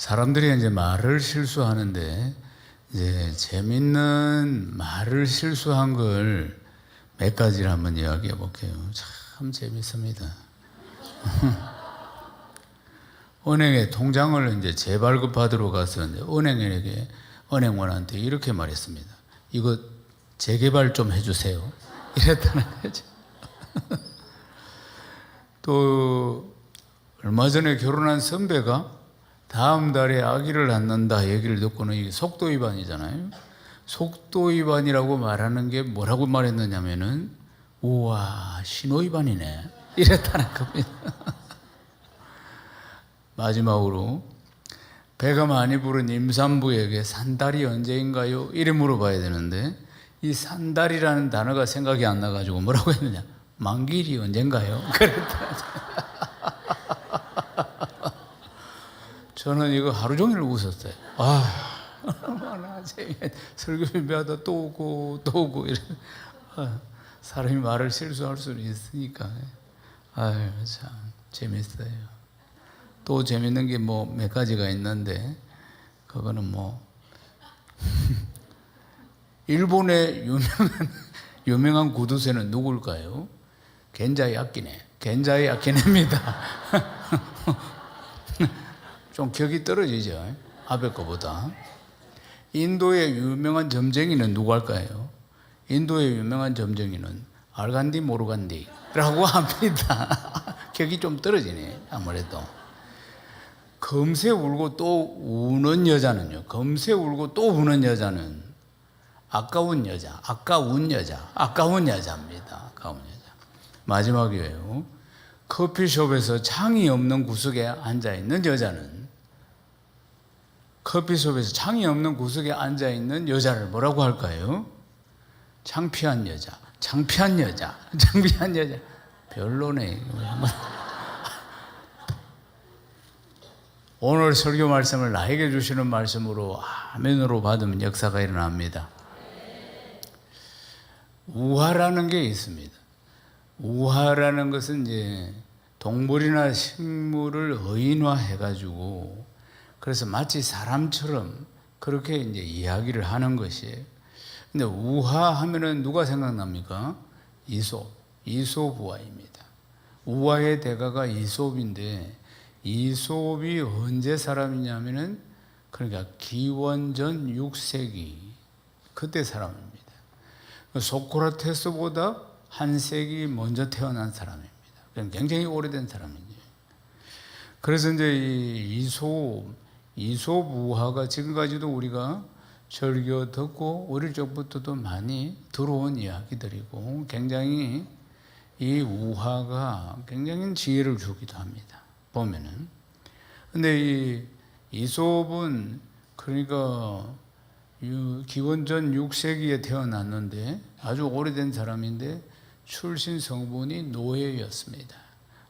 사람들이 이제 말을 실수하는데 이제 재밌는 말을 실수한 걸 몇 가지를 한번 이야기해 볼게요. 참 재밌습니다. 은행에 통장을 이제 재발급받으러 가서 이제 은행원한테 이렇게 말했습니다. 이거 재개발 좀 해주세요. 이랬다는 거죠. 또 얼마 전에 결혼한 선배가 다음 달에 아기를 낳는다 얘기를 듣고는 이게 속도 위반이잖아요. 속도 위반이라고 말하는 게 뭐라고 말했느냐면은 우와 신호 위반이네 이랬다는 겁니다. 마지막으로 배가 많이 부른 임산부에게 산달이 언제인가요? 이래 물어봐야 되는데 이 산달이라는 단어가 생각이 안 나가지고 뭐라고 했느냐? 만길이 언젠가요? 그랬다. 저는 이거 하루 종일 웃었어요. 얼마나 재미있. 설교 준비하다 또 오고 이래. 사람이 말을 실수할 수는 있으니까. 참 재밌어요. 또 재밌는 게 뭐 몇 가지가 있는데 그거는 뭐 일본의 유명한 구두쇠는 누굴까요? 겐자이 아키네입니다. 좀 격이 떨어지죠. 앞에 거보다. 인도의 유명한 점쟁이는 누구 할까요? 인도의 유명한 점쟁이는 알간디 모르간디라고 합니다. 격이 좀 떨어지네 아무래도. 금세 울고 또 우는 여자는요. 금세 울고 또 우는 여자는 아까운 여자입니다. 아까운 여자. 마지막이에요. 커피숍에서 창이 없는 구석에 앉아있는 여자는 커피숍에서 창이 없는 구석에 앉아있는 여자를 뭐라고 할까요? 창피한 여자. 별로네. 오늘 설교 말씀을 나에게 주시는 말씀으로 아멘으로 받으면 역사가 일어납니다. 우화라는 게 있습니다. 우화라는 것은 이제 동물이나 식물을 의인화해가지고 그래서 마치 사람처럼 그렇게 이제 이야기를 하는 것이에요. 근데 우화하면은 누가 생각납니까? 이솝우화입니다. 우화의 대가가 이솝인데 이솝이 언제 사람이냐면은 그러니까 기원전 6세기 그때 사람입니다. 소크라테스보다 한 세기 먼저 태어난 사람입니다. 굉장히 오래된 사람이죠. 그래서 이제 이 이솝우화가 지금까지도 우리가 절교 듣고 어릴 적부터도 많이 들어온 이야기들이고 굉장히 이 우화가 굉장히 지혜를 주기도 합니다. 보면은. 근데 이 이솝은 그러니까 기원전 6세기에 태어났는데 아주 오래된 사람인데 출신 성분이 노예였습니다.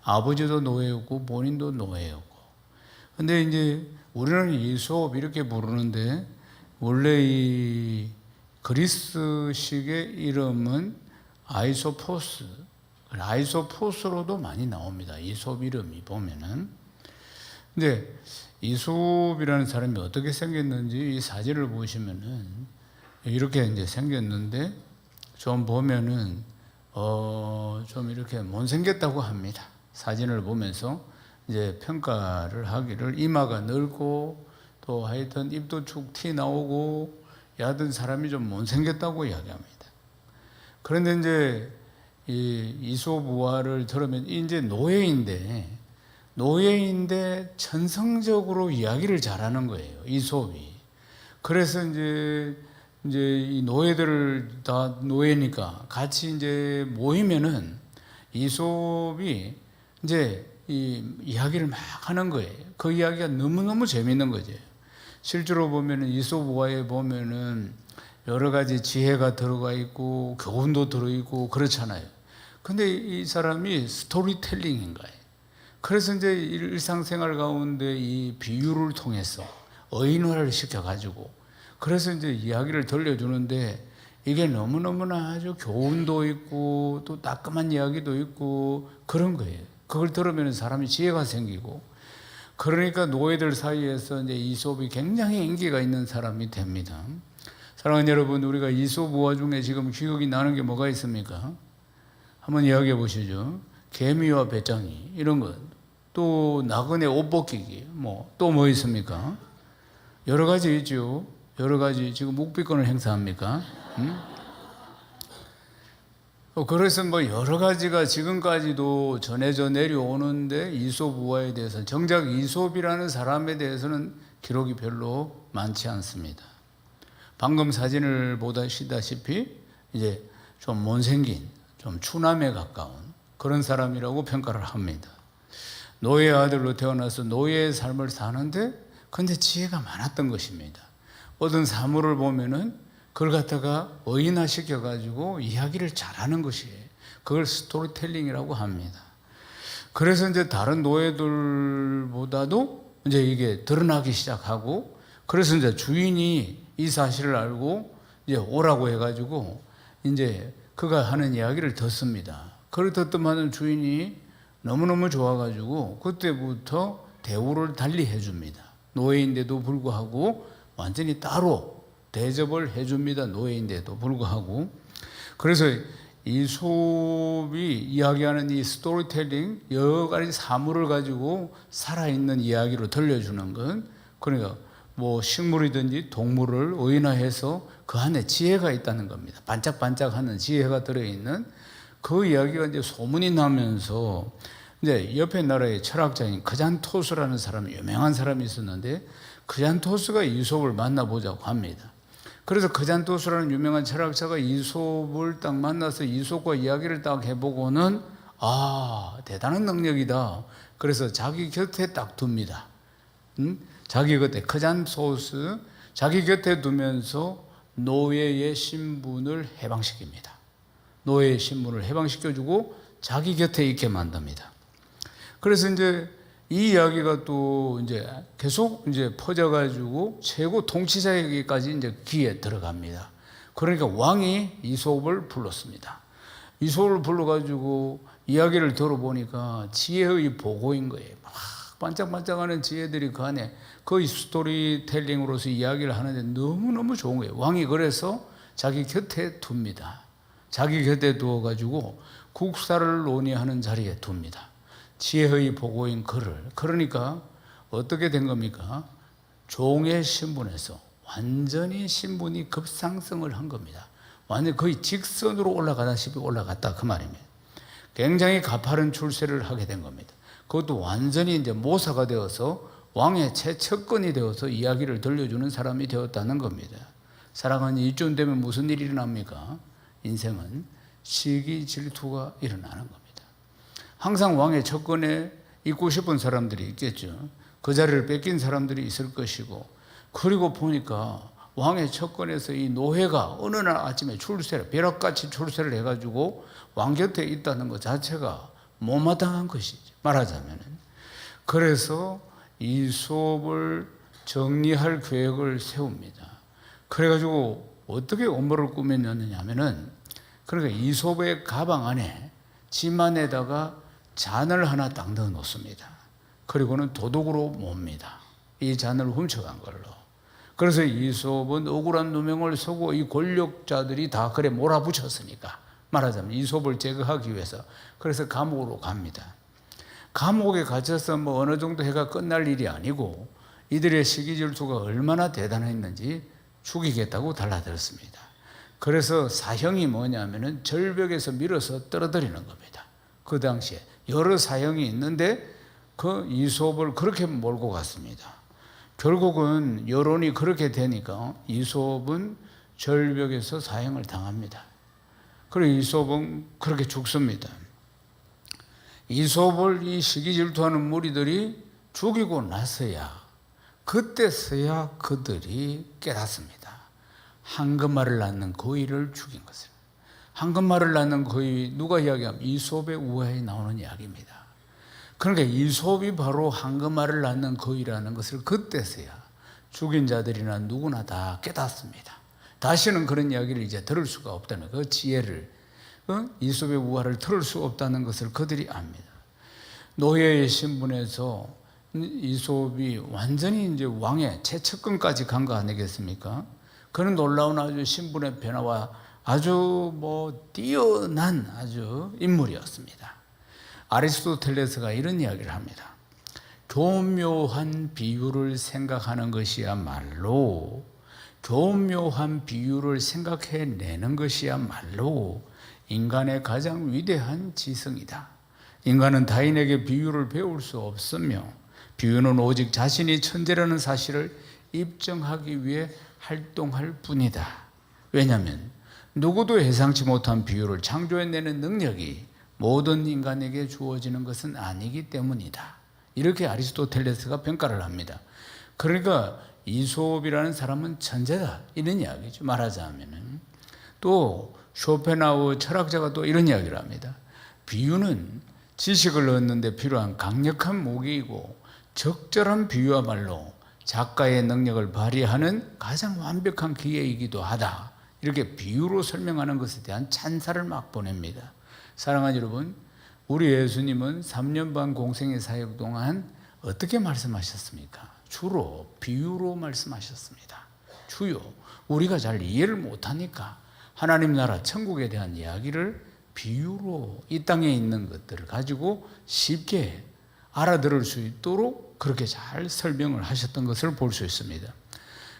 아버지도 노예였고 본인도 노예였고. 근데 이제 우리는 이솝 이렇게 부르는데 원래 이 그리스식의 이름은 아이소포스로도 많이 나옵니다. 이솝 이름이 보면은. 근데 이솝이라는 사람이 어떻게 생겼는지 이 사진을 보시면은 이렇게 이제 생겼는데 좀 보면은 좀 이렇게 못생겼다고 합니다. 사진을 보면서 이제 평가를 하기를 이마가 넓고 또 하여튼 입도 축 튀 나오고 여하튼 사람이 좀 못생겼다고 이야기합니다. 그런데 이제 이 이솝우화를 들으면 이제 노예인데 천성적으로 이야기를 잘하는 거예요. 이솝이. 그래서 이제 이 노예들을 다 노예니까 같이 이제 모이면은 이솝이 이제 이 이야기를 막 하는 거예요. 그 이야기가 너무너무 재밌는 거죠. 실제로 보면은 이솝우화에 보면은 여러 가지 지혜가 들어가 있고 교훈도 들어있고 그렇잖아요. 근데 이 사람이 스토리텔링인 거예요. 그래서 이제 일상생활 가운데 이 비유를 통해서 의인화를 시켜가지고 그래서 이제 이야기를 들려주는데 이게 너무너무나 아주 교훈도 있고 또 따끔한 이야기도 있고 그런 거예요. 그걸 들으면 사람이 지혜가 생기고 그러니까 노예들 사이에서 이제 이솝이 굉장히 인기가 있는 사람이 됩니다. 사랑하는 여러분, 우리가 이솝 우화 중에 지금 기억이 나는 게 뭐가 있습니까? 한번 이야기해 보시죠. 개미와 배짱이 이런 것, 또 나그네 옷 벗기기, 또 뭐 있습니까? 여러 가지 있죠. 여러 가지. 지금 묵비권을 행사합니까? 그래서 여러 가지가 지금까지도 전해져 내려오는데 이솝 우화에 대해서, 정작 이솝이라는 사람에 대해서는 기록이 별로 많지 않습니다. 방금 사진을 보시다시피 이제 좀 못생긴, 좀 추남에 가까운 그런 사람이라고 평가를 합니다. 노예 아들로 태어나서 노예의 삶을 사는데 근데 지혜가 많았던 것입니다. 어떤 사물을 보면은 그걸 갖다가 어인화 시켜가지고 이야기를 잘하는 것이에요. 그걸 스토리텔링이라고 합니다. 그래서 이제 다른 노예들보다도 이제 이게 드러나기 시작하고, 그래서 이제 주인이 이 사실을 알고 이제 오라고 해가지고 이제 그가 하는 이야기를 듣습니다. 그걸 듣더만은 주인이 너무너무 좋아가지고 그때부터 대우를 달리 해줍니다. 노예인데도 불구하고 완전히 따로 대접을 해줍니다. 노예인데도 불구하고. 그래서 이솝이 이야기하는 이 스토리텔링, 여러 가지 사물을 가지고 살아있는 이야기로 들려주는 건, 그러니까 식물이든지 동물을 어인화해서 그 안에 지혜가 있다는 겁니다. 반짝반짝하는 지혜가 들어있는 그 이야기가 이제 소문이 나면서, 이제 옆에 나라의 철학자인 크잔토스라는 사람이, 유명한 사람이 있었는데 크잔토스가 이솝을 만나보자고 합니다. 그래서 크잔토스라는 유명한 철학자가 이솝을 딱 만나서 이솝과 이야기를 딱 해보고는 대단한 능력이다. 그래서 자기 곁에 딱 둡니다. 자기 곁에, 크잔토스 자기 곁에 두면서 노예의 신분을 해방시킵니다. 노예의 신분을 해방시켜주고 자기 곁에 있게 만듭니다. 그래서 이제 이 이야기가 또 이제 계속 이제 퍼져가지고 최고 통치자에게까지 이제 귀에 들어갑니다. 그러니까 왕이 이솝을 불렀습니다. 이솝을 불러가지고 이야기를 들어보니까 지혜의 보고인 거예요. 막 반짝반짝하는 지혜들이 그 안에, 거의 스토리텔링으로서 이야기를 하는데 너무너무 좋은 거예요. 왕이 그래서 자기 곁에 둡니다. 자기 곁에 두어가지고 국사를 논의하는 자리에 둡니다. 지혜의 보고인 그를. 그러니까 어떻게 된 겁니까? 종의 신분에서 완전히 신분이 급상승을 한 겁니다. 완전히 거의 직선으로 올라가다시피 올라갔다, 그 말입니다. 굉장히 가파른 출세를 하게 된 겁니다. 그것도 완전히 이제 모사가 되어서 왕의 최측근이 되어서 이야기를 들려주는 사람이 되었다는 겁니다. 사랑하는, 이쯤 되면 무슨 일이 일어납니까? 인생은 시기 질투가 일어나는 겁니다. 항상 왕의 측근에 있고 싶은 사람들이 있겠죠. 그 자리를 뺏긴 사람들이 있을 것이고, 그리고 보니까 왕의 측근에서 이 노예가 어느 날 아침에 벼락같이 출세를 해가지고 왕 곁에 있다는 것 자체가 못마땅한 것이죠, 말하자면은. 그래서 이솝을 정리할 계획을 세웁니다. 그래가지고 어떻게 업무를 꾸몄느냐면은, 그러니까 이솝의 가방 안에, 짐 안에다가 잔을 하나 딱 넣어 놓습니다. 그리고는 도둑으로 몹니다. 이 잔을 훔쳐간 걸로. 그래서 이솝은 억울한 누명을 쓰고, 이 권력자들이 다 그래 몰아붙였으니까, 말하자면 이솝을 제거하기 위해서, 그래서 감옥으로 갑니다. 감옥에 갇혀서 어느 정도 해가 끝날 일이 아니고, 이들의 시기 질투가 얼마나 대단했는지 죽이겠다고 달라들었습니다. 그래서 사형이 뭐냐면은 절벽에서 밀어서 떨어뜨리는 겁니다. 그 당시에 여러 사형이 있는데 그 이솝을 그렇게 몰고 갔습니다. 결국은 여론이 그렇게 되니까 이솝은 절벽에서 사형을 당합니다. 그리고 이솝은 그렇게 죽습니다. 이솝을 이 시기 질투하는 무리들이 죽이고 나서야, 그때서야 그들이 깨닫습니다. 황금알을 낳는 거위를 죽인 것을. 황금알을 낳는 거위, 누가 이야기하면 이솝의 우화에 나오는 이야기입니다. 그러니까 이솝이 바로 황금알을 낳는 거위라는 것을 그때서야 죽인 자들이나 누구나 다 깨닫습니다. 다시는 그런 이야기를 이제 들을 수가 없다는, 그 지혜를, 이솝의 우화를 들을 수 없다는 것을 그들이 압니다. 노예의 신분에서 이솝이 완전히 이제 왕의 최측근까지 간 거 아니겠습니까? 그런 놀라운 아주 신분의 변화와 아주 뛰어난 아주 인물이었습니다. 아리스토텔레스가 이런 이야기를 합니다. 교묘한 비유를 생각하는 것이야말로, 교묘한 비유를 생각해내는 것이야말로 인간의 가장 위대한 지성이다. 인간은 타인에게 비유를 배울 수 없으며 비유는 오직 자신이 천재라는 사실을 입증하기 위해 활동할 뿐이다. 왜냐하면 누구도 예상치 못한 비유를 창조해내는 능력이 모든 인간에게 주어지는 것은 아니기 때문이다. 이렇게 아리스토텔레스가 평가를 합니다. 그러니까 이솝이라는 사람은 천재다, 이런 이야기죠. 말하자면은. 또 쇼펜하우어 철학자가 또 이런 이야기를 합니다. 비유는 지식을 얻는 데 필요한 강력한 무기이고 적절한 비유야말로 작가의 능력을 발휘하는 가장 완벽한 기회이기도 하다. 이렇게 비유로 설명하는 것에 대한 찬사를 막 보냅니다. 사랑하는 여러분, 우리 예수님은 3년 반 공생의 사역 동안 어떻게 말씀하셨습니까? 주로 비유로 말씀하셨습니다. 주요 우리가 잘 이해를 못하니까 하나님 나라 천국에 대한 이야기를 비유로 이 땅에 있는 것들을 가지고 쉽게 알아들을 수 있도록 그렇게 잘 설명을 하셨던 것을 볼 수 있습니다.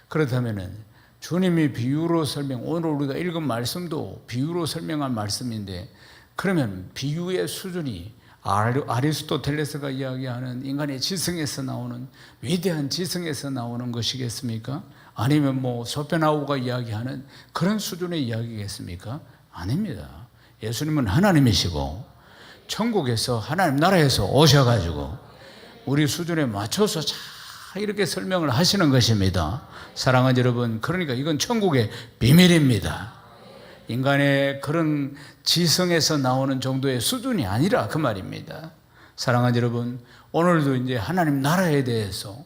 그렇다면 주님이 비유로 설명, 오늘 우리가 읽은 말씀도 비유로 설명한 말씀인데, 그러면 비유의 수준이 아리스토텔레스가 이야기하는 인간의 지성에서 나오는, 위대한 지성에서 나오는 것이겠습니까? 아니면 쇼펜하우어가 이야기하는 그런 수준의 이야기겠습니까? 아닙니다. 예수님은 하나님이시고 천국에서 하나님 나라에서 오셔가지고 우리 수준에 맞춰서 잘 이렇게 설명을 하시는 것입니다. 사랑하는 여러분, 그러니까 이건 천국의 비밀입니다. 인간의 그런 지성에서 나오는 정도의 수준이 아니라 그 말입니다. 사랑하는 여러분, 오늘도 이제 하나님 나라에 대해서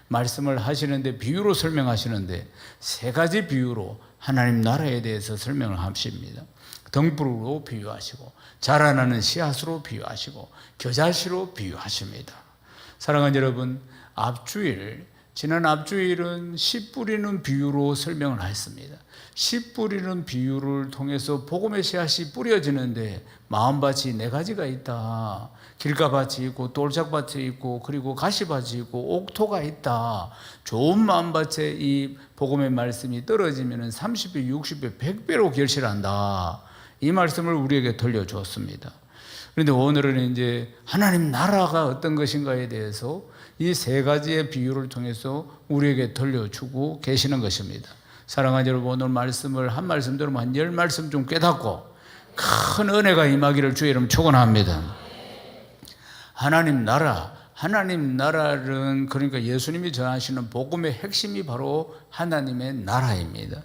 말씀을 하시는데, 비유로 설명하시는데 3가지 비유로 하나님 나라에 대해서 설명을 하십니다. 등불로 비유하시고, 자라나는 씨앗으로 비유하시고, 겨자씨로 비유하십니다. 사랑하는 여러분, 지난 앞주일은 씨 뿌리는 비유로 설명을 했습니다. 씨 뿌리는 비유를 통해서 복음의 씨앗이 뿌려지는데 마음밭이 4가지가 있다. 길가밭이 있고 돌짝밭이 있고 그리고 가시밭이 있고 옥토가 있다. 좋은 마음밭에 이 복음의 말씀이 떨어지면 30배, 60배, 100배로 결실한다. 이 말씀을 우리에게 들려주었습니다. 그런데 오늘은 이제 하나님 나라가 어떤 것인가에 대해서 이 3가지의 비유를 통해서 우리에게 들려주고 계시는 것입니다. 사랑하는 여러분, 오늘 말씀을 한 말씀 들으면 한 10말씀 좀 깨닫고 큰 은혜가 임하기를 주의 이름 축원합니다. 하나님 나라는 그러니까 예수님이 전하시는 복음의 핵심이 바로 하나님의 나라입니다.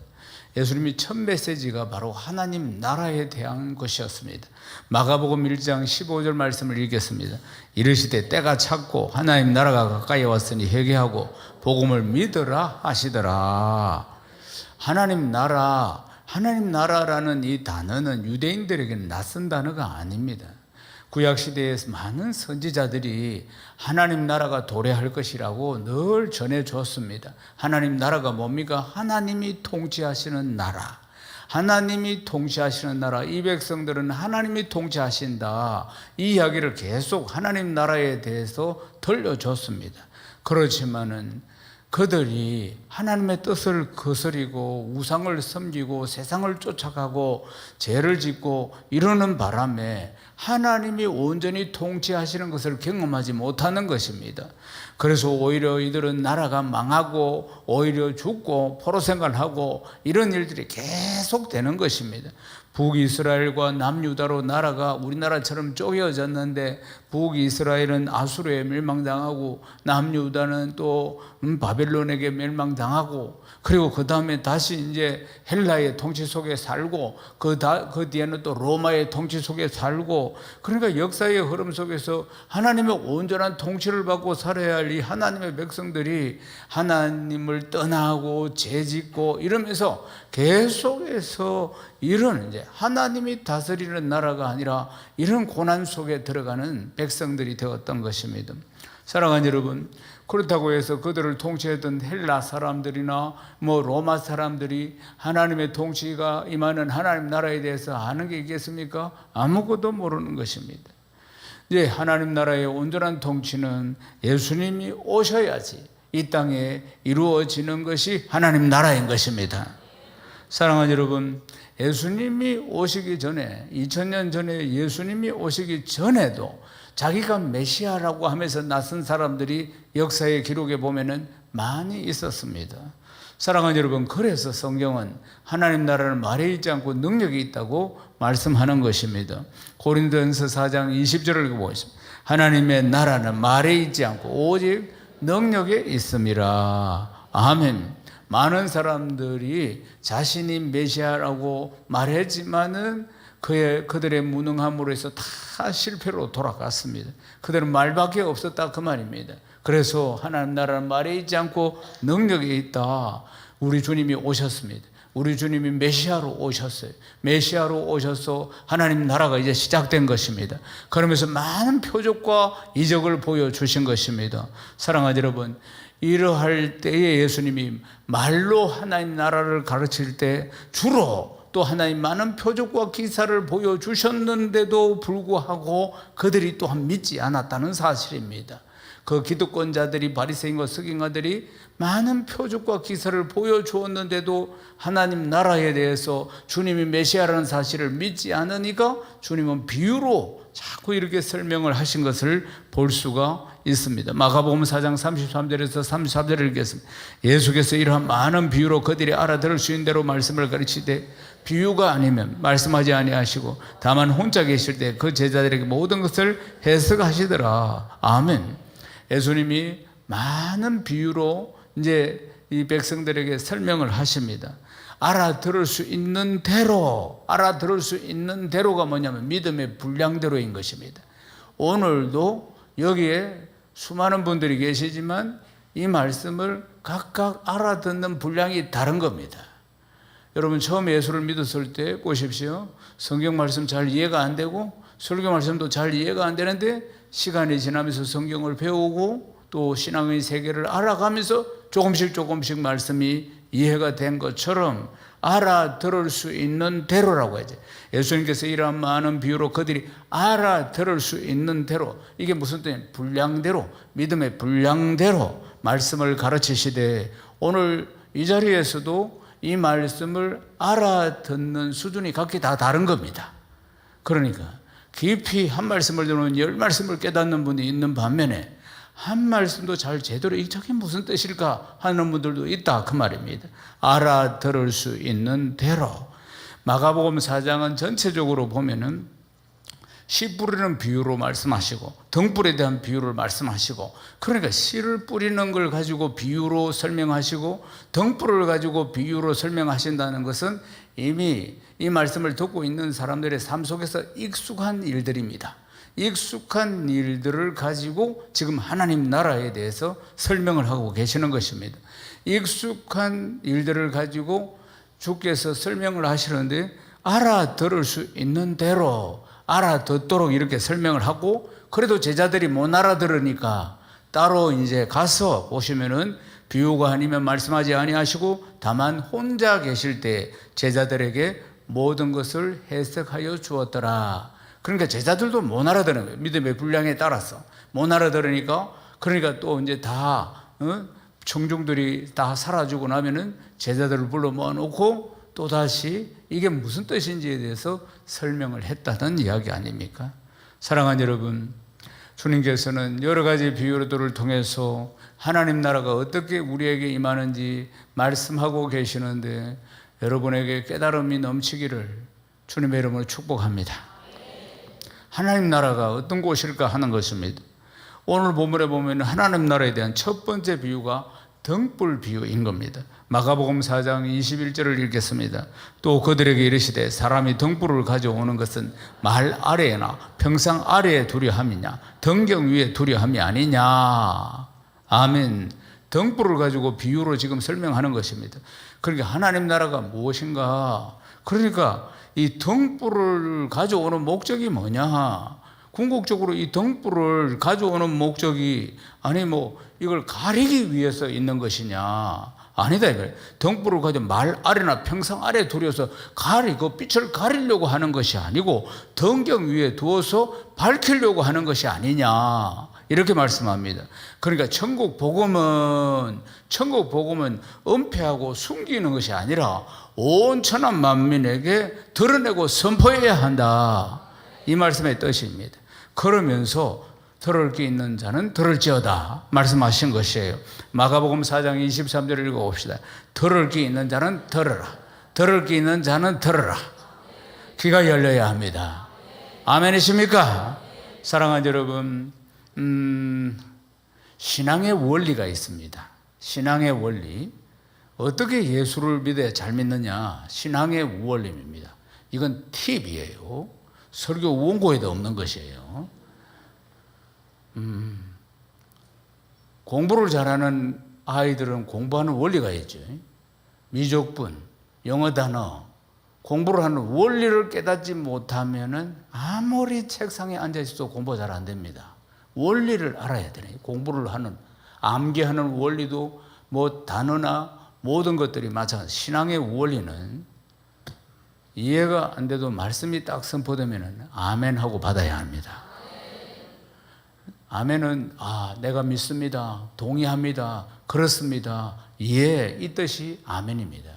예수님이 첫 메시지가 바로 하나님 나라에 대한 것이었습니다. 마가복음 1장 15절 말씀을 읽겠습니다. 이르시되 때가 찼고 하나님 나라가 가까이 왔으니 회개하고 복음을 믿으라 하시더라. 하나님 나라라는 이 단어는 유대인들에게는 낯선 단어가 아닙니다. 구약시대에 많은 선지자들이 하나님 나라가 도래할 것이라고 늘 전해줬습니다. 하나님 나라가 뭡니까? 하나님이 통치하시는 나라. 하나님이 통치하시는 나라. 이 백성들은 하나님이 통치하신다. 이 이야기를 계속 하나님 나라에 대해서 들려줬습니다. 그렇지만은 그들이 하나님의 뜻을 거스리고 우상을 섬기고 세상을 쫓아가고 죄를 짓고 이러는 바람에 하나님이 온전히 통치하시는 것을 경험하지 못하는 것입니다. 그래서 오히려 이들은 나라가 망하고 오히려 죽고 포로 생활하고 이런 일들이 계속 되는 것입니다. 북이스라엘과 남유다로 나라가 우리나라처럼 쪼개어졌는데 북이스라엘은 아수르에 멸망당하고 남유다는 또 바벨론에게 멸망당하고 그리고 그 다음에 다시 이제 헬라의 통치 속에 살고 그 뒤에는 또 로마의 통치 속에 살고 그러니까 역사의 흐름 속에서 하나님의 온전한 통치를 받고 살아야 할 이 하나님의 백성들이 하나님을 떠나고 죄짓고 이러면서 계속해서 이런 이제 하나님이 다스리는 나라가 아니라 이런 고난 속에 들어가는 백성들이 되었던 것입니다. 사랑하는 여러분, 그렇다고 해서 그들을 통치했던 헬라 사람들이나 로마 사람들이 하나님의 통치가 임하는 하나님 나라에 대해서 아는 게 있겠습니까? 아무것도 모르는 것입니다. 이제 하나님 나라의 온전한 통치는 예수님이 오셔야지 이 땅에 이루어지는 것이 하나님 나라인 것입니다. 사랑하는 여러분, 예수님이 오시기 전에, 2000년 전에 예수님이 오시기 전에도 자기가 메시아라고 하면서 나선 사람들이 역사의 기록에 보면은 많이 있었습니다. 사랑하는 여러분, 그래서 성경은 하나님 나라는 말에 있지 않고 능력이 있다고 말씀하는 것입니다. 고린도전서 4장 20절을 보겠습니다. 하나님의 나라는 말에 있지 않고 오직 능력에 있음이라. 아멘. 많은 사람들이 자신이 메시아라고 말했지만은 그들의 무능함으로 해서 다 실패로 돌아갔습니다. 그들은 말밖에 없었다 그 말입니다. 그래서 하나님 나라는 말에 있지 않고 능력이 있다. 우리 주님이 오셨습니다. 우리 주님이 메시아로 오셨어요. 메시아로 오셔서 하나님 나라가 이제 시작된 것입니다. 그러면서 많은 표적과 이적을 보여주신 것입니다. 사랑하는 여러분, 이러할 때에 예수님이 말로 하나님 나라를 가르칠 때 주로 또 하나님 많은 표적과 기사를 보여주셨는데도 불구하고 그들이 또한 믿지 않았다는 사실입니다. 그 기득권자들이, 바리새인과 서기관들이 많은 표적과 기사를 보여주었는데도 하나님 나라에 대해서 주님이 메시아라는 사실을 믿지 않으니까 주님은 비유로 자꾸 이렇게 설명을 하신 것을 볼 수가 있습니다. 마가복음 4장 33절에서 34절을 읽겠습니다. 예수께서 이러한 많은 비유로 그들이 알아들을 수 있는 대로 말씀을 가르치되 비유가 아니면 말씀하지 아니하시고 다만 혼자 계실 때 그 제자들에게 모든 것을 해석하시더라. 아멘. 예수님이 많은 비유로 이제 이 백성들에게 설명을 하십니다. 알아들을 수 있는 대로가 뭐냐면 믿음의 분량대로인 것입니다. 오늘도 여기에 수많은 분들이 계시지만 이 말씀을 각각 알아듣는 분량이 다른 겁니다. 여러분, 처음 예수를 믿었을 때 보십시오. 성경 말씀 잘 이해가 안 되고 설교 말씀도 잘 이해가 안 되는데 시간이 지나면서 성경을 배우고 또 신앙의 세계를 알아가면서 조금씩 말씀이 이해가 된 것처럼 알아들을 수 있는 대로라고 하죠. 예수님께서 이러한 많은 비유로 그들이 알아들을 수 있는 대로, 이게 무슨 뜻이냐? 분량대로, 믿음의 분량대로 말씀을 가르치시되 오늘 이 자리에서도 이 말씀을 알아듣는 수준이 각기 다 다른 겁니다. 그러니까 깊이 한 말씀을 들으면 10말씀을 깨닫는 분이 있는 반면에 한 말씀도 잘 제대로 저게 무슨 뜻일까 하는 분들도 있다 그 말입니다. 알아들을 수 있는 대로. 마가복음 4장은 전체적으로 보면은 씨 뿌리는 비유로 말씀하시고 등불에 대한 비유를 말씀하시고, 그러니까 씨를 뿌리는 걸 가지고 비유로 설명하시고 등불을 가지고 비유로 설명하신다는 것은 이미 이 말씀을 듣고 있는 사람들의 삶 속에서 익숙한 일들입니다. 익숙한 일들을 가지고 지금 하나님 나라에 대해서 설명을 하고 계시는 것입니다. 익숙한 일들을 가지고 주께서 설명을 하시는데 알아들을 수 있는 대로 알아듣도록 이렇게 설명을 하고, 그래도 제자들이 못 알아들으니까 따로 이제 가서 보시면은 비유가 아니면 말씀하지 아니하시고 다만 혼자 계실 때 제자들에게 모든 것을 해석하여 주었더라. 그러니까 제자들도 못 알아들은 거예요. 믿음의 분량에 따라서 못 알아들으니까, 그러니까 또 이제 다 청중들이 다 사라지고 나면은 제자들을 불러 모아놓고 또 다시 이게 무슨 뜻인지에 대해서 설명을 했다는 이야기 아닙니까? 사랑하는 여러분, 주님께서는 여러 가지 비유들을 통해서 하나님 나라가 어떻게 우리에게 임하는지 말씀하고 계시는데 여러분에게 깨달음이 넘치기를 주님의 이름으로 축복합니다. 하나님 나라가 어떤 곳일까 하는 것입니다. 오늘 본문에 보면 하나님 나라에 대한 첫 번째 비유가 등불 비유인 겁니다. 마가복음 4장 21절을 읽겠습니다. 또 그들에게 이르시되 사람이 등불을 가져오는 것은 말 아래나 평상 아래에 두려 함이냐 등경 위에 두려 함이 아니냐. 아멘. 등불을 가지고 비유로 지금 설명하는 것입니다. 그러니까 하나님 나라가 무엇인가, 그러니까 이 등불을 가져오는 목적이 뭐냐, 궁극적으로 이 등불을 가져오는 목적이 아니 뭐 이걸 가리기 위해서 있는 것이냐? 아니다 이거예요. 등불을 가지고 말 아래나 평상 아래 두려서 그 빛을 가리려고 하는 것이 아니고 등경 위에 두어서 밝히려고 하는 것이 아니냐 이렇게 말씀합니다. 그러니까 천국 복음은 은폐하고 숨기는 것이 아니라 온 천하 만민에게 드러내고 선포해야 한다 이 말씀의 뜻입니다. 그러면서 들을 게 있는 자는 들을지어다 말씀하신 것이에요. 마가복음 4장 23절을 읽어봅시다. 들을 게 있는 자는 들으라. 들을 게 있는 자는 들으라. 귀가 열려야 합니다. 아멘이십니까? 사랑하는 여러분, 신앙의 원리가 있습니다. 신앙의 원리. 어떻게 예수를 믿어야 잘 믿느냐? 신앙의 원리입니다. 이건 팁이에요. 설교 원고에도 없는 것이에요. 공부를 잘하는 아이들은 공부하는 원리가 있죠. 미적분, 영어 단어, 공부를 하는 원리를 깨닫지 못하면은 아무리 책상에 앉아 있어도 공부가 잘 안 됩니다. 원리를 알아야 되네. 공부를 하는, 암기하는 원리도 뭐 단어나 모든 것들이 마찬가지. 신앙의 원리는 이해가 안 돼도 말씀이 딱 선포되면은 아멘 하고 받아야 합니다. 아멘은 내가 믿습니다. 동의합니다. 그렇습니다. 예, 이 뜻이 아멘입니다.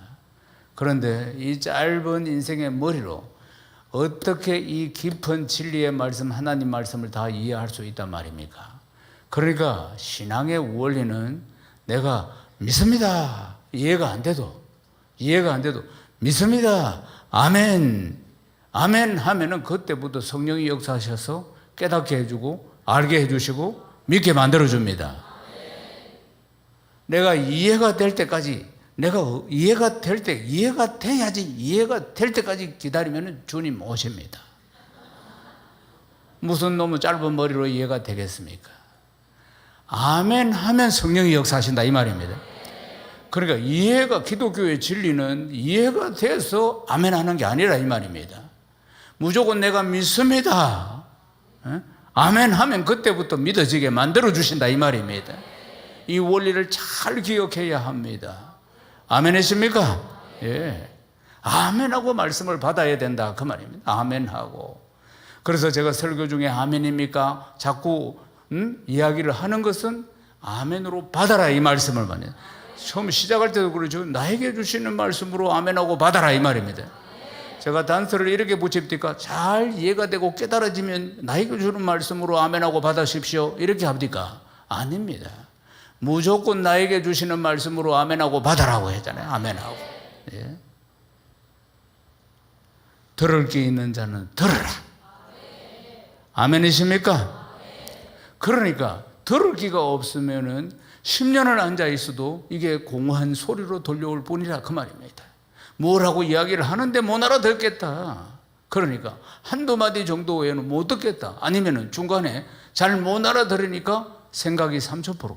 그런데 이 짧은 인생의 머리로 어떻게 이 깊은 진리의 말씀, 하나님 말씀을 다 이해할 수 있단 말입니까? 그러니까 신앙의 원리는 내가 믿습니다. 이해가 안 돼도 믿습니다. 아멘. 아멘 하면은 그때부터 성령이 역사하셔서 깨닫게 해주고 알게 해주시고 믿게 만들어줍니다. 내가 이해가 될 때까지 이해가 될 때까지 기다리면 주님 오십니다. 무슨 너무 짧은 머리로 이해가 되겠습니까? 아멘 하면 성령이 역사하신다 이 말입니다. 그러니까 기독교의 진리는 이해가 돼서 아멘 하는 게 아니라 이 말입니다. 무조건 내가 믿습니다. 아멘 하면 그때부터 믿어지게 만들어주신다 이 말입니다. 이 원리를 잘 기억해야 합니다. 아멘이십니까? 예. 아멘하고 말씀을 받아야 된다 그 말입니다. 아멘하고. 그래서 제가 설교 중에 아멘입니까? 자꾸 이야기를 하는 것은 아멘으로 받아라 이 말씀을 말해요. 처음 시작할 때도 그러죠. 나에게 주시는 말씀으로 아멘하고 받아라 이 말입니다. 제가 단서를 이렇게 붙입니까? 잘 이해가 되고 깨달아지면 나에게 주는 말씀으로 아멘하고 받으십시오 이렇게 합니까? 아닙니다. 무조건 나에게 주시는 말씀으로 아멘하고 받아라고 했잖아요. 아멘하고. 예. 들을 게 있는 자는 들으라. 아멘이십니까? 그러니까 들을 기가 없으면은 10년을 앉아 있어도 이게 공허한 소리로 들려올 뿐이라 그 말입니다. 뭐라고 이야기를 하는데 못 알아듣겠다. 그러니까 한두 마디 정도 외에는 못 듣겠다. 아니면은 중간에 잘 못 알아들으니까 생각이 30%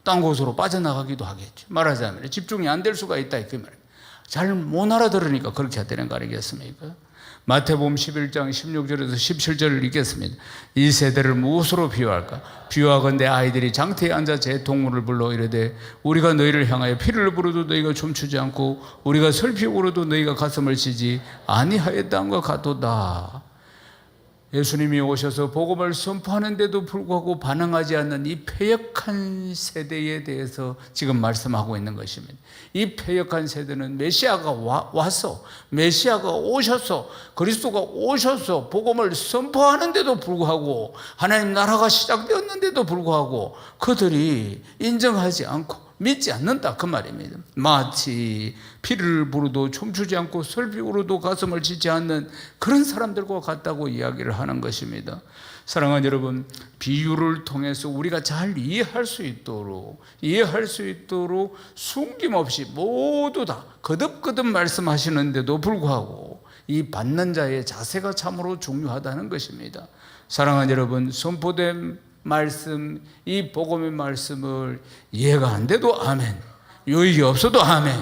딴 곳으로 빠져나가기도 하겠죠. 말하자면 집중이 안 될 수가 있다 그 말입니다. 잘 못 알아들으니까 그렇게 되는 거 아니겠습니까? 마태복음 11장 16절에서 17절을 읽겠습니다. 이 세대를 무엇으로 비유할까? 비유하건대 아이들이 장터에 앉아 제 동물을 불러 이르되 우리가 너희를 향하여 피를 부르도 너희가 춤추지 않고 우리가 슬피 울어도 너희가 가슴을 치지 아니하였다함과 같도다. 예수님이 오셔서 복음을 선포하는데도 불구하고 반응하지 않는 이 패역한 세대에 대해서 지금 말씀하고 있는 것입니다. 이 패역한 세대는 메시아가 와서 메시아가 오셔서 그리스도가 오셔서 복음을 선포하는데도 불구하고 하나님 나라가 시작되었는데도 불구하고 그들이 인정하지 않고 믿지 않는다 그 말입니다. 마치 피를 부르도 춤추지 않고 슬피 울어도 가슴을 치지 않는 그런 사람들과 같다고 이야기를 하는 것입니다. 사랑하는 여러분, 비유를 통해서 우리가 잘 이해할 수 있도록 숨김없이 모두 다 거듭거듭 말씀하시는데도 불구하고 이 받는 자의 자세가 참으로 중요하다는 것입니다. 사랑하는 여러분, 선포된 말씀, 이 복음의 말씀을 이해가 안 돼도 아멘, 유익이 없어도 아멘,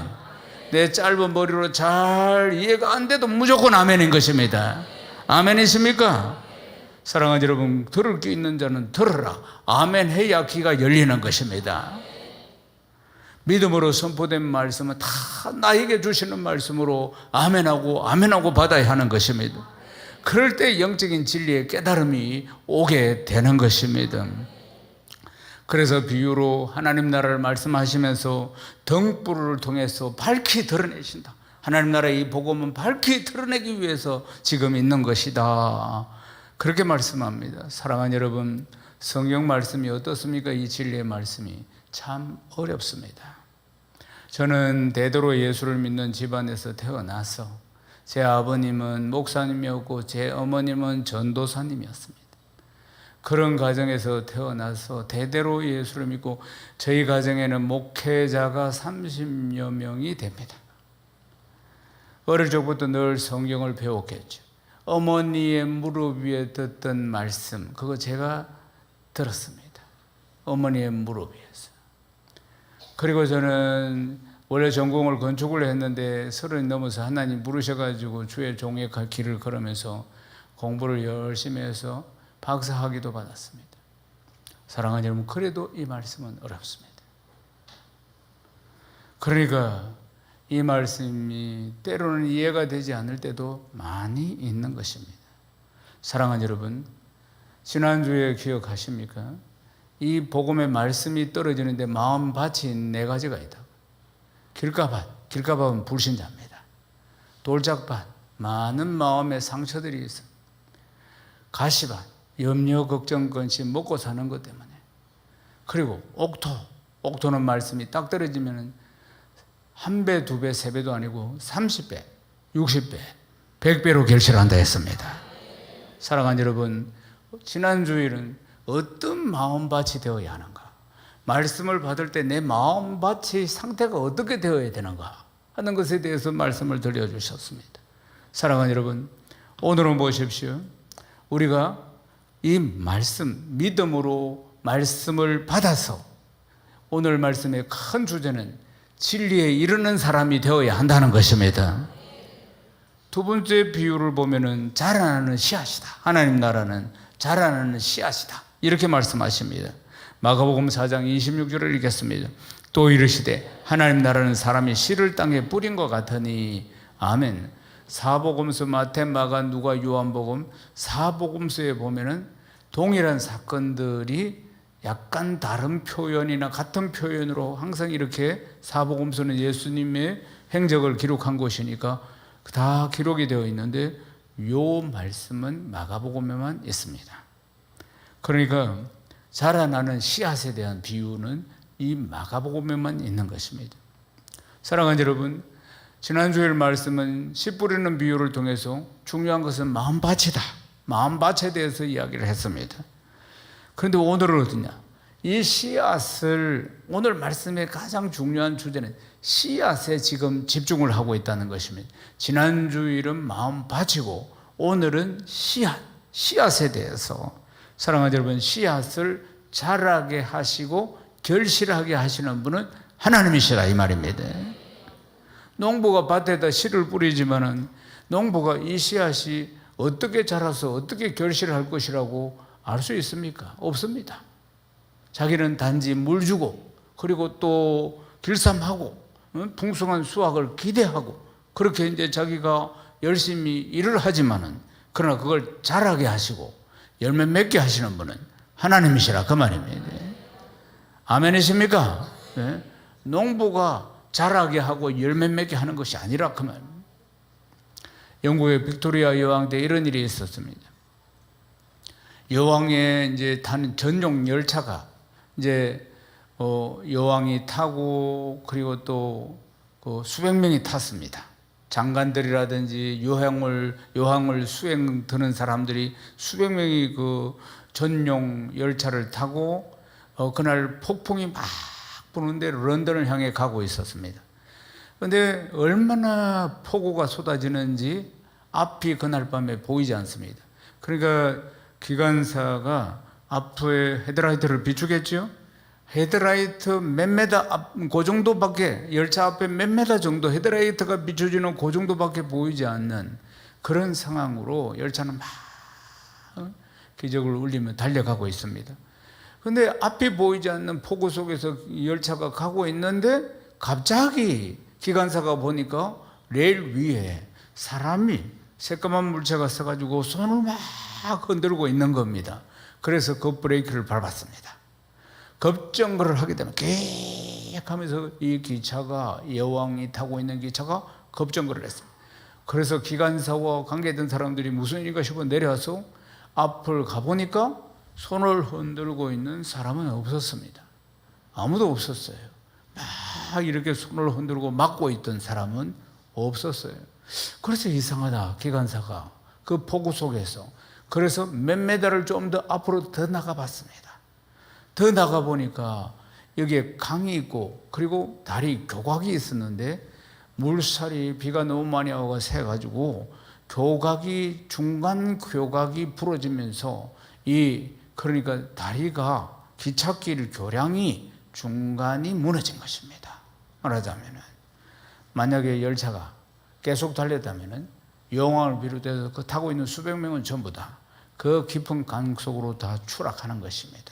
내 짧은 머리로 잘 이해가 안 돼도 무조건 아멘인 것입니다. 아멘이십니까? 사랑하는 여러분, 들을 귀 있는 자는 들으라. 아멘 해야 귀가 열리는 것입니다. 믿음으로 선포된 말씀은 다 나에게 주시는 말씀으로 아멘하고 아멘하고 받아야 하는 것입니다. 그럴 때 영적인 진리의 깨달음이 오게 되는 것입니다. 그래서 비유로 하나님 나라를 말씀하시면서 등불을 통해서 밝히 드러내신다. 하나님 나라의 이 복음은 밝히 드러내기 위해서 지금 있는 것이다. 그렇게 말씀합니다. 사랑하는 여러분, 성경 말씀이 어떻습니까? 이 진리의 말씀이 참 어렵습니다. 저는 대대로 예수를 믿는 집안에서 태어나서 제 아버님은 목사님이었고 제 어머님은 전도사님이었습니다. 그런 가정에서 태어나서 대대로 예수를 믿고 저희 가정에는 목회자가 30여 명이 됩니다. 어릴 적부터 늘 성경을 배웠겠죠. 어머니의 무릎 위에 듣던 말씀, 그거 제가 들었습니다. 어머니의 무릎 위에서. 그리고 저는 원래 전공을 건축을 했는데 30 넘어서 하나님 부르셔가지고 주의 종의 길을 걸으면서 공부를 열심히 해서 박사학위도 받았습니다. 사랑하는 여러분, 그래도 이 말씀은 어렵습니다. 그러니까 이 말씀이 때로는 이해가 되지 않을 때도 많이 있는 것입니다. 사랑하는 여러분, 지난주에 기억하십니까? 이 복음의 말씀이 떨어지는데 마음밭이 4가지가 있다고. 길가밭, 길가밭은 불신자입니다. 돌짝밭, 많은 마음의 상처들이 있어. 가시밭, 염려, 걱정, 근심, 먹고 사는 것 때문에. 그리고 옥토, 옥토는 말씀이 딱 떨어지면 1배, 2배, 3배도 아니고 30배, 60배, 100배로 결실한다 했습니다. 사랑하는 여러분, 지난 주일은 어떤 마음밭이 되어야 하는가? 말씀을 받을 때 내 마음밭의 상태가 어떻게 되어야 되는가 하는 것에 대해서 말씀을 들려주셨습니다. 사랑하는 여러분, 오늘은 보십시오. 우리가 이 말씀, 믿음으로 말씀을 받아서 오늘 말씀의 큰 주제는 진리에 이르는 사람이 되어야 한다는 것입니다. 두 번째 비유를 보면은 자라나는 씨앗이다. 하나님 나라는 자라나는 씨앗이다. 이렇게 말씀하십니다. 마가복음 4장 26절을 읽겠습니다. 또 이르시되 하나님 나라는 사람이 씨를 땅에 뿌린 것 같으니. 아멘. 사복음서 마태, 마가, 누가, 요한복음 사복음서에 보면은 동일한 사건들이 약간 다른 표현이나 같은 표현으로 항상 이렇게 사복음서는 예수님의 행적을 기록한 것이니까 다 기록이 되어 있는데 요 말씀은 마가복음에만 있습니다. 그러니까 자라나는 씨앗에 대한 비유는 이 마가복음에만 있는 것입니다. 사랑하는 여러분, 지난주일 말씀은 씨 뿌리는 비유를 통해서 중요한 것은 마음밭이다. 마음밭에 대해서 이야기를 했습니다. 그런데 오늘은 어떠냐? 이 씨앗을, 오늘 말씀의 가장 중요한 주제는 씨앗에 지금 집중을 하고 있다는 것입니다. 지난주일은 마음밭이고 오늘은 씨앗에 대해서. 사랑하는 여러분, 씨앗을 자라게 하시고 결실하게 하시는 분은 하나님이시라 이 말입니다. 농부가 밭에다 씨를 뿌리지만은 농부가 이 씨앗이 어떻게 자라서 어떻게 결실할 것이라고 알 수 있습니까? 없습니다. 자기는 단지 물 주고 그리고 또 길쌈하고 풍성한 수확을 기대하고 그렇게 이제 자기가 열심히 일을 하지만은 그러나 그걸 자라게 하시고 열매 맺게 하시는 분은 하나님이시라 그 말입니다. 아멘이십니까? 네? 농부가 자라게 하고 열매 맺게 하는 것이 아니라 그 말입니다. 영국의 빅토리아 여왕 때 이런 일이 있었습니다. 여왕의 이제 타는 전용 열차가 이제 여왕이 타고 그리고 또 수백 명이 탔습니다. 장관들이라든지 여왕을 수행 드는 사람들이 수백 명이 그 전용 열차를 타고 그날 폭풍이 막 부는데 런던을 향해 가고 있었습니다. 그런데 얼마나 폭우가 쏟아지는지 앞이 그날 밤에 보이지 않습니다. 그러니까 기관사가 앞에 헤드라이트를 비추겠죠. 헤드라이트 몇 메다 그 정도밖에, 열차 앞에 몇 메다 정도 헤드라이트가 비춰지는 그 정도밖에 보이지 않는 그런 상황으로 열차는 막 기적을 울리며 달려가고 있습니다. 근데 앞이 보이지 않는 폭우 속에서 열차가 가고 있는데 갑자기 기관사가 보니까 레일 위에 사람이 새까만 물체가 서가지고 손을 막 흔들고 있는 겁니다. 그래서 그 브레이크를 밟았습니다. 급정거를 하게 되면 계속 하면서 이 기차가, 여왕이 타고 있는 기차가 급정거를 했습니다. 그래서 기관사와 관계된 사람들이 무슨 일인가 싶어 내려와서 앞을 가보니까 손을 흔들고 있는 사람은 없었습니다. 아무도 없었어요. 막 이렇게 손을 흔들고 막고 있던 사람은 없었어요. 그래서 이상하다, 기관사가 그 폭우 속에서. 그래서 몇 메달을 좀 더 앞으로 더 나가봤습니다. 더 나가보니까 여기에 강이 있고 그리고 다리 교각이 있었는데 물살이 비가 너무 많이 와서 새가지고 교각이, 중간 교각이 부러지면서 그러니까 다리가, 기찻길 교량이 중간이 무너진 것입니다. 말하자면은 만약에 열차가 계속 달렸다면은 여왕을 비롯해서 그 타고 있는 수백 명은 전부 다 그 깊은 강 속으로 다 추락하는 것입니다.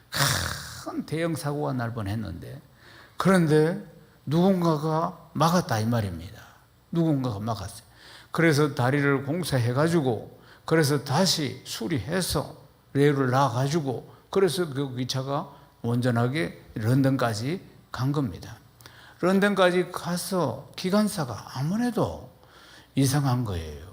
큰 대형 사고가 날 뻔했는데, 그런데 누군가가 막았다 이 말입니다. 누군가가 막았어요. 그래서 다리를 공사해가지고, 그래서 다시 수리해서 레일을 놔가지고, 그래서 그 기차가 온전하게 런던까지 간 겁니다. 런던까지 가서 기관사가 아무래도 이상한 거예요.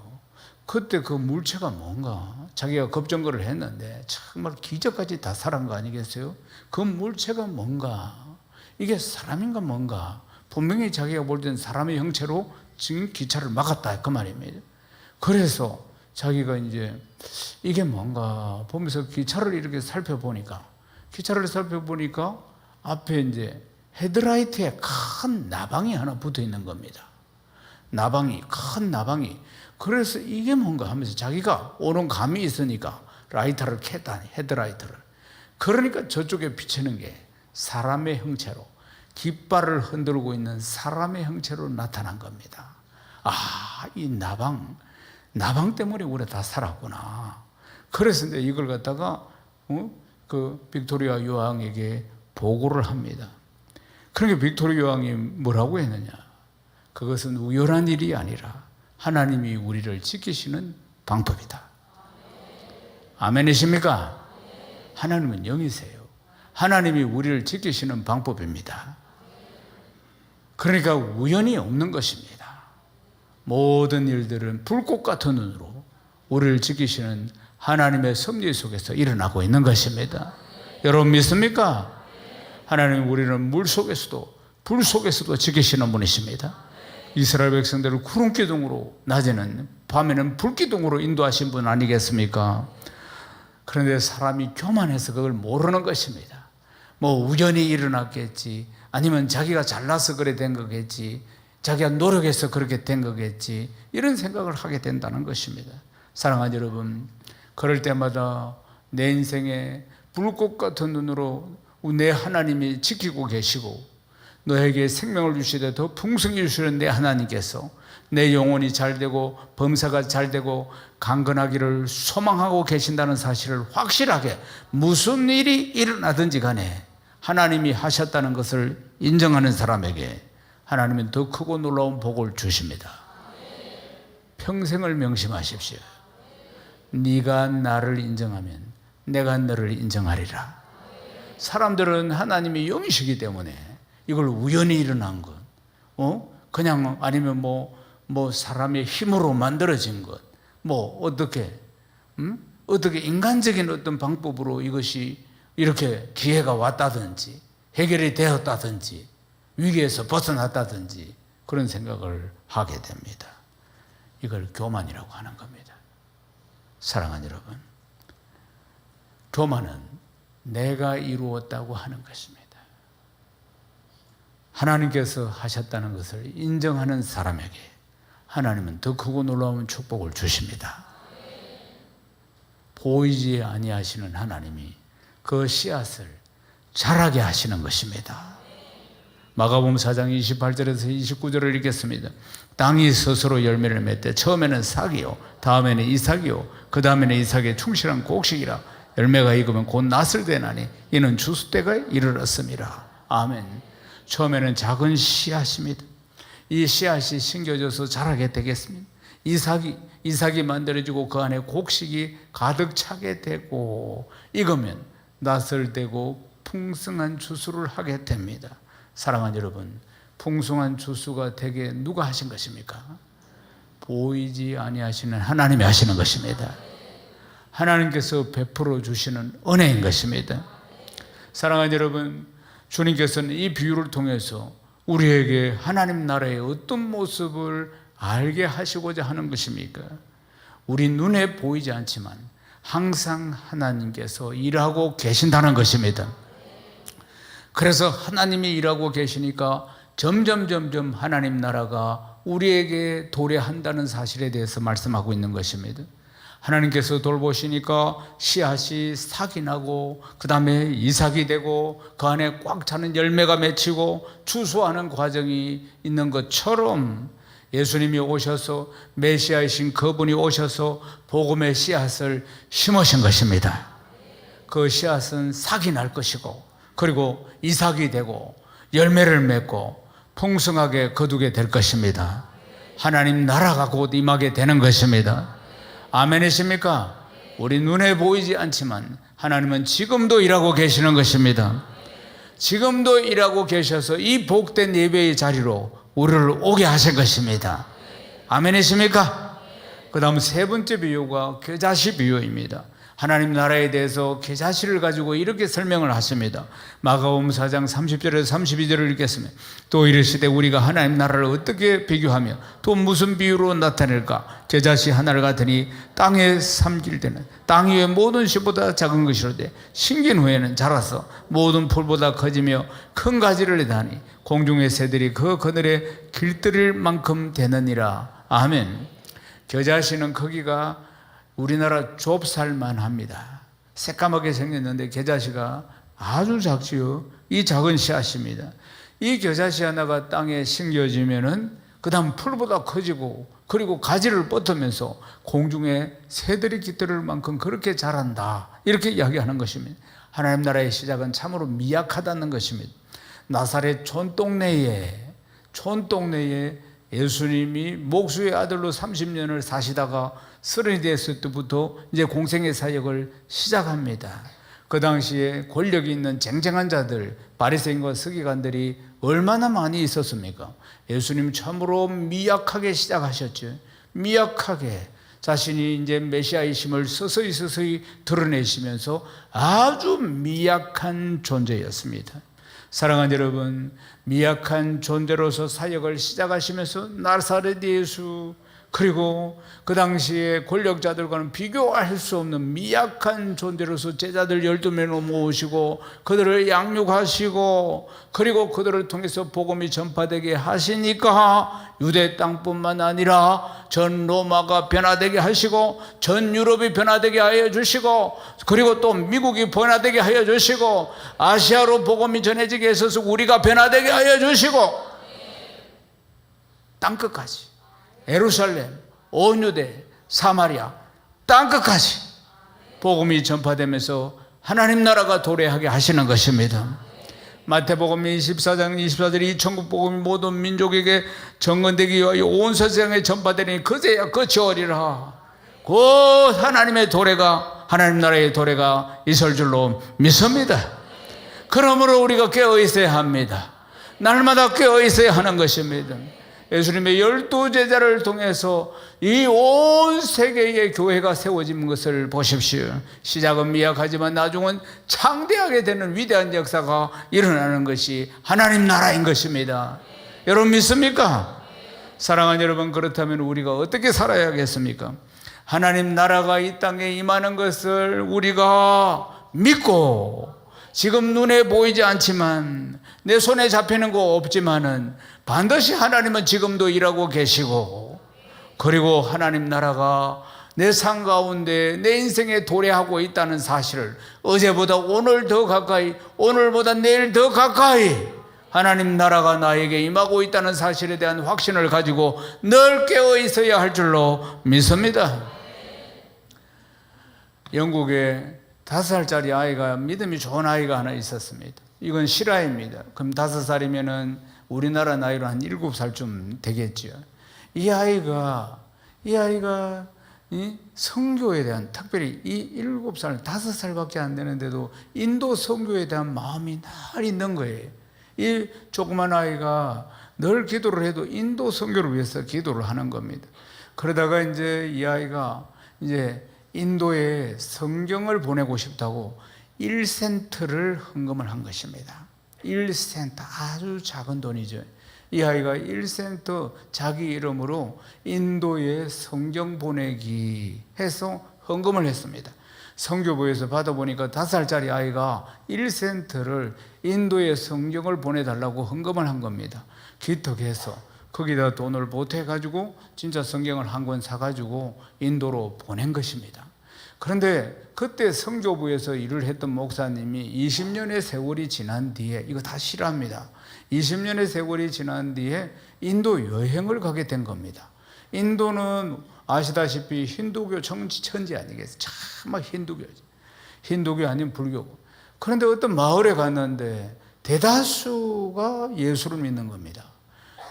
그때 그 물체가 뭔가, 자기가 급정거를 했는데 정말 기적까지 다 살아난 거 아니겠어요? 그 물체가 뭔가, 이게 사람인가 뭔가, 분명히 자기가 볼 때는 사람의 형체로 지금 기차를 막았다 그 말입니다. 그래서 자기가 이제 이게 뭔가 보면서 기차를 이렇게 살펴보니까 앞에 이제 헤드라이트에 큰 나방이 하나 붙어 있는 겁니다. 큰 나방이. 그래서 이게 뭔가 하면서 자기가 오는 감이 있으니까 라이터를 켰다니, 헤드라이터를. 그러니까 저쪽에 비치는 게 사람의 형체로, 깃발을 흔들고 있는 사람의 형체로 나타난 겁니다. 아, 이 나방 때문에 우리 다 살았구나. 그래서 이제 이걸 갖다가 그 빅토리아 여왕에게 보고를 합니다. 그러니까 빅토리아 여왕이 뭐라고 했느냐? 그것은 우연한 일이 아니라 하나님이 우리를 지키시는 방법이다. 아멘이십니까? 하나님은 영이세요. 하나님이 우리를 지키시는 방법입니다. 그러니까 우연이 없는 것입니다. 모든 일들은 불꽃 같은 눈으로 우리를 지키시는 하나님의 섭리 속에서 일어나고 있는 것입니다. 여러분 믿습니까? 하나님 우리는 물 속에서도 불 속에서도 지키시는 분이십니다. 이스라엘 백성들을 구름 기둥으로, 낮에는, 밤에는 불 기둥으로 인도하신 분 아니겠습니까? 그런데 사람이 교만해서 그걸 모르는 것입니다. 뭐 우연히 일어났겠지, 아니면 자기가 잘나서 그래 된 거겠지, 자기가 노력해서 그렇게 된 거겠지, 이런 생각을 하게 된다는 것입니다. 사랑하는 여러분, 그럴 때마다 내 인생에 불꽃 같은 눈으로 내 하나님이 지키고 계시고, 너에게 생명을 주시되 더 풍성히 주시는 내 하나님께서 내 영혼이 잘되고 범사가 잘되고 강건하기를 소망하고 계신다는 사실을 확실하게, 무슨 일이 일어나든지 간에 하나님이 하셨다는 것을 인정하는 사람에게 하나님은 더 크고 놀라운 복을 주십니다. 평생을 명심하십시오. 네가 나를 인정하면 내가 너를 인정하리라. 사람들은 하나님이 영이시기 때문에 이걸 우연히 일어난 것, 그냥 아니면 뭐 사람의 힘으로 만들어진 것, 어떻게 인간적인 어떤 방법으로 이것이 이렇게 기회가 왔다든지 해결이 되었다든지 위기에서 벗어났다든지 그런 생각을 하게 됩니다. 이걸 교만이라고 하는 겁니다. 사랑하는 여러분, 교만은 내가 이루었다고 하는 것입니다. 하나님께서 하셨다는 것을 인정하는 사람에게 하나님은 더 크고 놀라운 축복을 주십니다. 보이지 아니하시는 하나님이 그 씨앗을 자라게 하시는 것입니다. 마가복음 4장 28절에서 29절을 읽겠습니다. 땅이 스스로 열매를 맺되 처음에는 싹이요 다음에는 이삭이요 그 다음에는 이삭의 충실한 곡식이라 열매가 익으면 곧 낫을 되나니 이는 주수 때가 이르렀음이라. 아멘. 처음에는 작은 씨앗입니다. 이 씨앗이 심겨져서 자라게 되겠습니다. 이삭이 만들어지고 그 안에 곡식이 가득 차게 되고 익으면 낫을 되고 풍성한 주수를 하게 됩니다. 사랑하는 여러분, 풍성한 주수가 되게 누가 하신 것입니까? 보이지 아니하시는 하나님이 하시는 것입니다. 하나님께서 베풀어 주시는 은혜인 것입니다. 사랑하는 여러분, 주님께서는 이 비유를 통해서 우리에게 하나님 나라의 어떤 모습을 알게 하시고자 하는 것입니까? 우리 눈에 보이지 않지만 항상 하나님께서 일하고 계신다는 것입니다. 그래서 하나님이 일하고 계시니까 점점 하나님 나라가 우리에게 도래한다는 사실에 대해서 말씀하고 있는 것입니다. 하나님께서 돌보시니까 씨앗이 싹이 나고 그 다음에 이삭이 되고 그 안에 꽉 차는 열매가 맺히고 추수하는 과정이 있는 것처럼 예수님이 오셔서 메시아이신 그분이 오셔서 복음의 씨앗을 심으신 것입니다. 그 씨앗은 싹이 날 것이고 그리고 이삭이 되고 열매를 맺고 풍성하게 거두게 될 것입니다. 하나님 나라가 곧 임하게 되는 것입니다. 아멘이십니까? 우리 눈에 보이지 않지만 하나님은 지금도 일하고 계시는 것입니다. 지금도 일하고 계셔서 이 복된 예배의 자리로 우리를 오게 하신 것입니다. 아멘이십니까? 그 다음 세 번째 비유가 겨자씨 비유입니다. 하나님 나라에 대해서 겨자씨를 가지고 이렇게 설명을 하십니다. 마가복음 4장 30절에서 32절을 읽겠습니다. 또 이르시되 우리가 하나님 나라를 어떻게 비교하며 또 무슨 비유로 나타낼까? 겨자씨 하나를 같으니 땅에 삼킬되는 땅 위의 모든 씨보다 작은 것이로되 심긴 후에는 자라서 모든 풀보다 커지며 큰 가지를 내다니 공중의 새들이 그 그늘에 길들일 만큼 되느니라. 아멘. 겨자씨는 크기가 우리나라 좁쌀만 합니다. 새까맣게 생겼는데 겨자씨가 아주 작지요. 이 작은 씨앗입니다. 이 겨자씨 하나가 땅에 심겨지면은 그 다음 풀보다 커지고 그리고 가지를 뻗으면서 공중에 새들이 깃들을 만큼 그렇게 자란다. 이렇게 이야기하는 것입니다. 하나님 나라의 시작은 참으로 미약하다는 것입니다. 나사렛 촌동네에 예수님이 목수의 아들로 30년을 사시다가 서른이 됐을 때부터 이제 공생의 사역을 시작합니다. 그 당시에 권력이 있는 쟁쟁한 자들, 바리새인과 서기관들이 얼마나 많이 있었습니까? 예수님 참으로 미약하게 시작하셨죠. 미약하게 자신이 이제 메시아이심을 서서히 드러내시면서 아주 미약한 존재였습니다. 사랑하는 여러분, 미약한 존재로서 사역을 시작하시면서 나사렛 예수, 그리고 그 당시에 권력자들과는 비교할 수 없는 미약한 존재로서 제자들 12명을 모으시고 그들을 양육하시고 그리고 그들을 통해서 복음이 전파되게 하시니까 유대 땅뿐만 아니라 전 로마가 변화되게 하시고 전 유럽이 변화되게 하여 주시고 그리고 또 미국이 변화되게 하여 주시고 아시아로 복음이 전해지게 해서 우리가 변화되게 하여 주시고 땅끝까지 예루살렘, 온 유대, 사마리아, 땅끝까지 복음이 전파되면서 하나님 나라가 도래하게 하시는 것입니다. 마태복음 24장 24절에 이 천국 복음이 모든 민족에게 전건되기 위하여 온 세상에 전파되니 그제야 끝이 오리라. 곧 하나님의 도래가, 하나님 나라의 도래가 있을 줄로 믿습니다. 그러므로 우리가 깨어 있어야 합니다. 날마다 깨어 있어야 하는 것입니다. 예수님의 12제자를 통해서 이 온 세계의 교회가 세워진 것을 보십시오. 시작은 미약하지만 나중은 창대하게 되는 위대한 역사가 일어나는 것이 하나님 나라인 것입니다. 여러분 믿습니까? 사랑하는 여러분, 그렇다면 우리가 어떻게 살아야겠습니까? 하나님 나라가 이 땅에 임하는 것을 우리가 믿고 지금 눈에 보이지 않지만 내 손에 잡히는 거 없지만은 반드시 하나님은 지금도 일하고 계시고 그리고 하나님 나라가 내 삶 가운데 내 인생에 도래하고 있다는 사실을 어제보다 오늘 더 가까이 오늘보다 내일 더 가까이 하나님 나라가 나에게 임하고 있다는 사실에 대한 확신을 가지고 늘 깨어 있어야 할 줄로 믿습니다. 영국에 5살짜리 아이가, 믿음이 좋은 아이가 하나 있었습니다. 이건 실화입니다. 그럼 5살이면은 우리나라 나이로 한 7살쯤 되겠죠. 이 아이가 이 선교에 대한, 특별히 이 7살, 5살밖에 안 되는데도 인도 선교에 대한 마음이 늘 있는 거예요. 이 조그만 아이가 늘 기도를 해도 인도 선교를 위해서 기도를 하는 겁니다. 그러다가 이제 이 아이가 이제 인도에 성경을 보내고 싶다고 1센트를 헌금을 한 것입니다. 1센트, 아주 작은 돈이죠. 이 아이가 1센트 자기 이름으로 인도에 성경 보내기 해서 헌금을 했습니다. 선교부에서 받아보니까 5살짜리 아이가 1센트를 인도에 성경을 보내달라고 헌금을 한 겁니다. 기특해서 거기다 돈을 보태가지고 진짜 성경을 한 권 사가지고 인도로 보낸 것입니다. 그런데 그때 선교부에서 일을 했던 목사님이 20년의 세월이 지난 뒤에, 이거 다 실화입니다. 20년의 세월이 지난 뒤에 인도 여행을 가게 된 겁니다. 인도는 아시다시피 힌두교 천지 아니겠어요? 참 힌두교 아닌 불교고. 그런데 어떤 마을에 갔는데 대다수가 예수를 믿는 겁니다.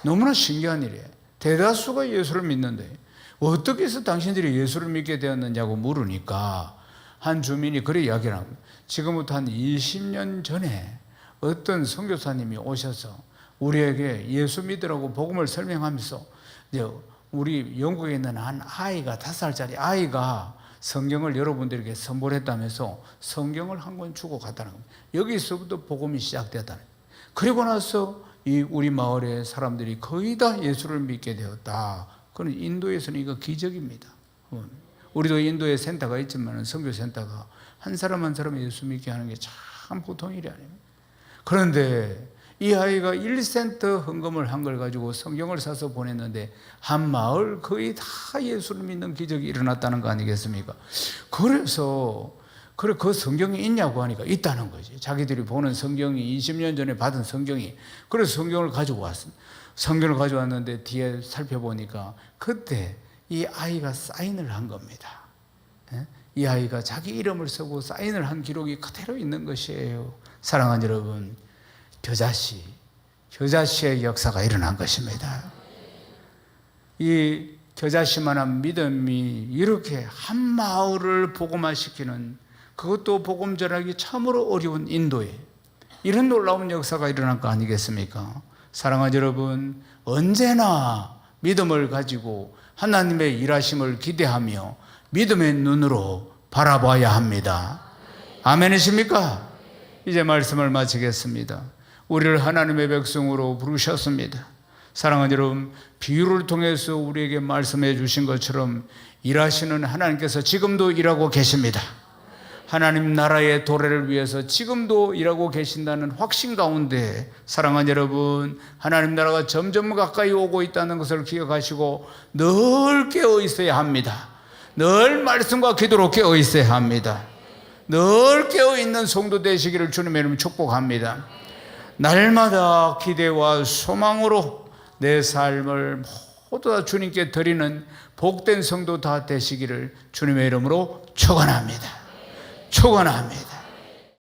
너무나 신기한 일이에요. 대다수가 예수를 믿는데 어떻게 해서 당신들이 예수를 믿게 되었느냐고 물으니까 한 주민이 그래 이야기를 합니다. 지금부터 한 20년 전에 어떤 선교사님이 오셔서 우리에게 예수 믿으라고 복음을 설명하면서 이제 우리 영국에 있는 한 아이가, 5살짜리 아이가 성경을 여러분들에게 선물했다면서 성경을 한 권 주고 갔다는 겁니다. 여기서부터 복음이 시작되었다는 거예요. 그리고 나서 이 우리 마을의 사람들이 거의 다 예수를 믿게 되었다. 그건 인도에서는 이거 기적입니다. 우리도 인도에 센터가 있지만 선교 센터가 한 사람 한 사람 예수 믿게 하는 게 참 보통 일이 아닙니다. 그런데 이 아이가 1센트 헌금을 한 걸 가지고 성경을 사서 보냈는데 한 마을 거의 다 예수를 믿는 기적이 일어났다는 거 아니겠습니까? 그래서 그 성경이 있냐고 하니까 있다는 거지. 자기들이 보는 성경이 20년 전에 받은 성경이. 그래서 성경을 가지고 왔습니다. 성경을 가져왔는데 뒤에 살펴보니까 그때 이 아이가 사인을 한 겁니다. 이 아이가 자기 이름을 쓰고 사인을 한 기록이 그대로 있는 것이에요. 사랑하는 여러분, 겨자씨의 역사가 일어난 것입니다. 이 겨자씨만한 믿음이 이렇게 한 마을을 복음화시키는, 그것도 복음 전하기 참으로 어려운 인도에 이런 놀라운 역사가 일어난 거 아니겠습니까? 사랑하는 여러분, 언제나 믿음을 가지고 하나님의 일하심을 기대하며 믿음의 눈으로 바라봐야 합니다. 아멘이십니까? 이제 말씀을 마치겠습니다. 우리를 하나님의 백성으로 부르셨습니다. 사랑하는 여러분, 비유를 통해서 우리에게 말씀해 주신 것처럼 일하시는 하나님께서 지금도 일하고 계십니다. 하나님 나라의 도래를 위해서 지금도 일하고 계신다는 확신 가운데 사랑하는 여러분, 하나님 나라가 점점 가까이 오고 있다는 것을 기억하시고 늘 깨어 있어야 합니다. 늘 말씀과 기도로 깨어 있어야 합니다. 늘 깨어 있는 성도 되시기를 주님의 이름으로 축복합니다. 날마다 기대와 소망으로 내 삶을 모두 다 주님께 드리는 복된 성도 다 되시기를 주님의 이름으로 축원합니다. 축원합니다.